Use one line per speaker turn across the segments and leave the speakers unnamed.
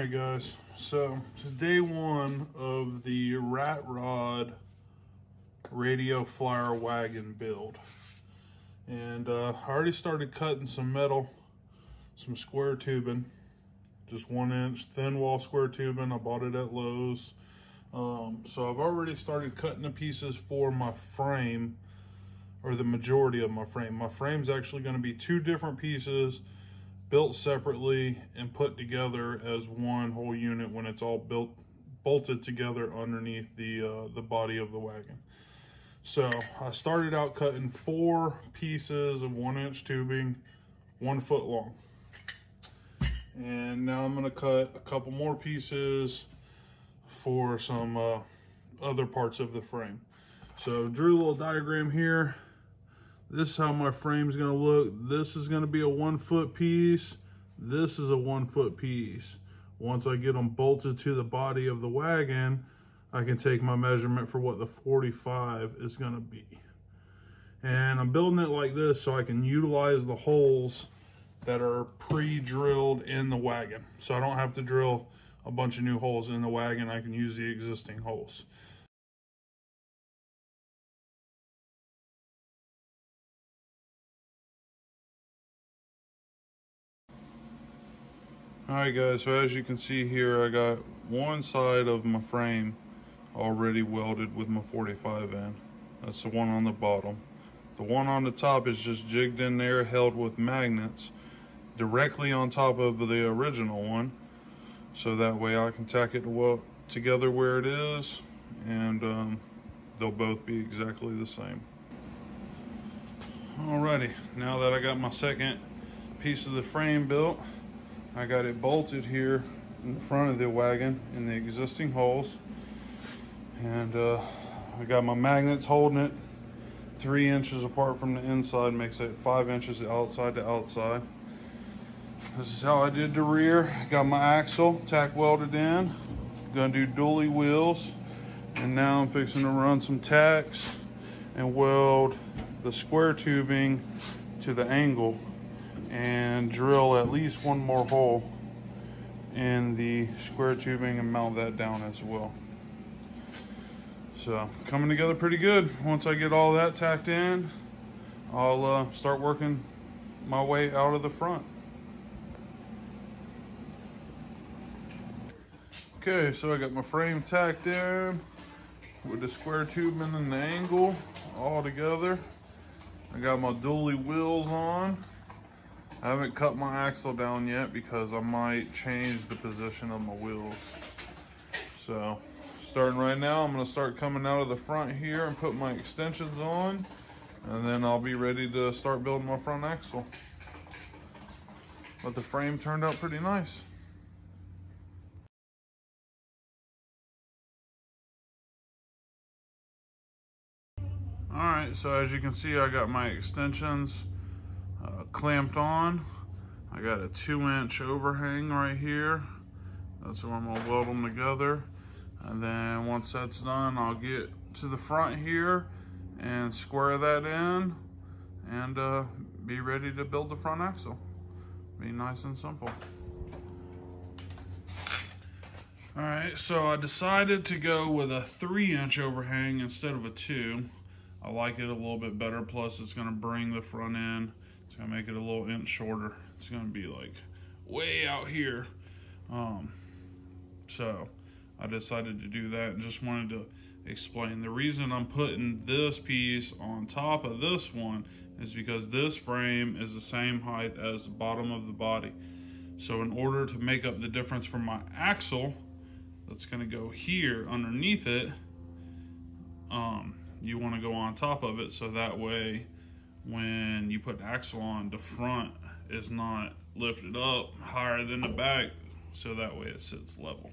Alright guys, so this is day one of the Rat Rod Radio Flyer wagon build. And I already started cutting some metal, some square tubing, just 1 inch thin wall square tubing. I bought it at Lowe's. So I've already started cutting the pieces for my frame, or the majority of my frame. My frame's actually going to be 2 different pieces, built separately and put together as one whole unit when it's all bolted together underneath the body of the wagon. So I started out cutting 4 pieces of 1 inch tubing, 1 foot long. And now I'm gonna cut a couple more pieces for some other parts of the frame. So drew a little diagram here. This is how my frame's gonna look. This is gonna be a 1 foot piece. This is a 1 foot piece. Once I get them bolted to the body of the wagon, I can take my measurement for what the 45 is gonna be. And I'm building it like this so I can utilize the holes that are pre-drilled in the wagon. So I don't have to drill a bunch of new holes in the wagon. I can use the existing holes. Alright guys, so as you can see here, I got one side of my frame already welded with my 45 in. That's the one on the bottom. The one on the top is just jigged in there, held with magnets directly on top of the original one. So that way I can tack it together where it is, and they'll both be exactly the same. Alrighty, now that I got my second piece of the frame built, I got it bolted here in the front of the wagon in the existing holes, and I got my magnets holding it 3 inches apart from the inside, makes it 5 inches outside to outside. This is how I did the rear. Got my axle tack welded in, gonna do dually wheels, and now I'm fixing to run some tacks and weld the square tubing to the angle and drill at least 1 more hole in the square tubing and mount that down as well. So coming together pretty good. Once I get all that tacked in, I'll start working my way out of the front. Okay, so I got my frame tacked in with the square tubing and the angle all together. I got my dually wheels on. I haven't cut my axle down yet because I might change the position of my wheels. So starting right now, I'm gonna start coming out of the front here and put my extensions on, and then I'll be ready to start building my front axle. But the frame turned out pretty nice. Alright, so as you can see, I got my extensions clamped on. I got a 2-inch overhang right here. That's where I'm gonna weld them together. And then once that's done, I'll get to the front here and square that in and be ready to build the front axle. Be nice and simple. Alright, so I decided to go with a 3-inch overhang instead of a 2. I like it a little bit better, plus it's gonna bring the front end. It's gonna make it a little inch shorter. It's gonna be like way out here. So I decided to do that and just wanted to explain. The reason I'm putting this piece on top of this one is because this frame is the same height as the bottom of the body. So in order to make up the difference for my axle that's gonna go here underneath it, you wanna go on top of it, so that way when you put the axle on, the front is not lifted up higher than the back, so that way it sits level.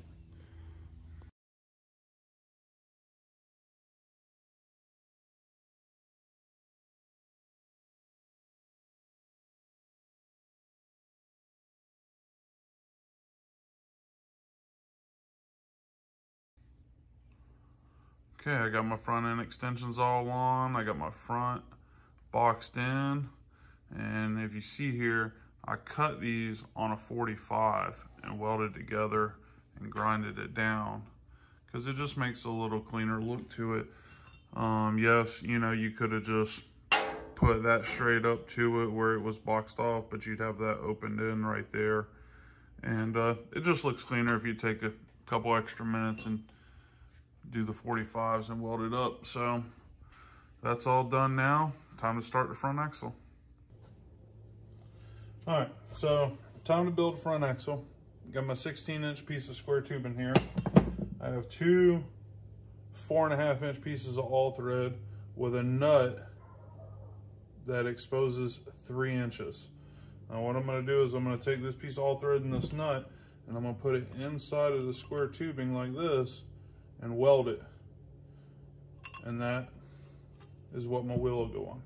Okay, I got my front end extensions all on. I got my front boxed in. And if you see here, I cut these on a 45 and welded together and grinded it down, because it just makes a little cleaner look to it. Yes, you know, you could have just put that straight up to it where it was boxed off, but you'd have that opened in right there. And it just looks cleaner if you take a couple extra minutes and do the 45s and weld it up. So that's all done now. Time to start the front axle. All right, so time to build the front axle. Got my 16-inch piece of square tube in here. I have two 4.5-inch pieces of all thread with a nut that exposes 3 inches. Now what I'm going to do is I'm going to take this piece of all thread and this nut, and I'm going to put it inside of the square tubing like this and weld it. And that is what my wheel will go on.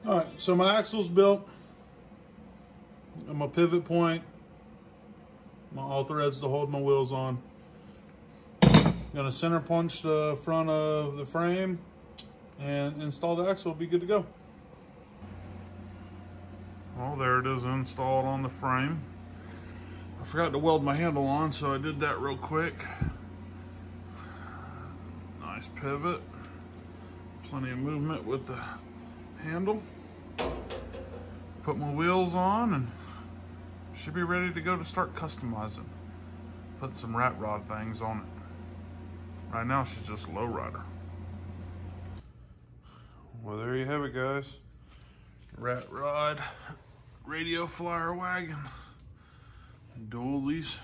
All right, so my axle's built. Got my pivot point, my all threads to hold my wheels on. Gonna center punch the front of the frame and install the axle. Be good to go. Well, there it is, installed on the frame. I forgot to weld my handle on, so I did that real quick. Nice pivot. Plenty of movement with the handle. Put my wheels on and should be ready to go to start customizing. Put some rat rod things on it. Right now she's just a low rider. Well, there you have it, guys. Rat rod radio flyer wagon. Dualies.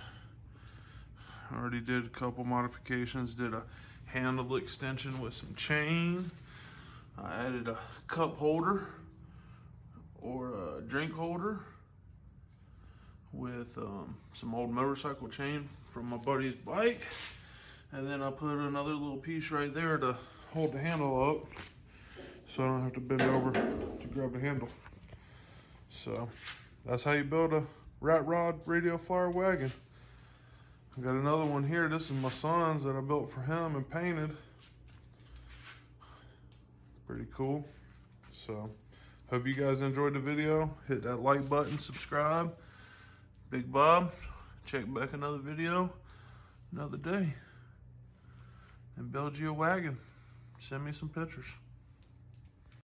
Already did a couple modifications. Did a handle extension with some chain. I added a cup holder or a drink holder with some old motorcycle chain from my buddy's bike. And then I put another little piece right there to hold the handle up so I don't have to bend over to grab the handle. So that's how you build a rat rod radio flyer wagon. I got another one here. This is my son's that I built for him and painted. Pretty cool. So hope you guys enjoyed the video. Hit that like button, subscribe. Big Bob, check back another video, another day, and build you a wagon. Send me some pictures.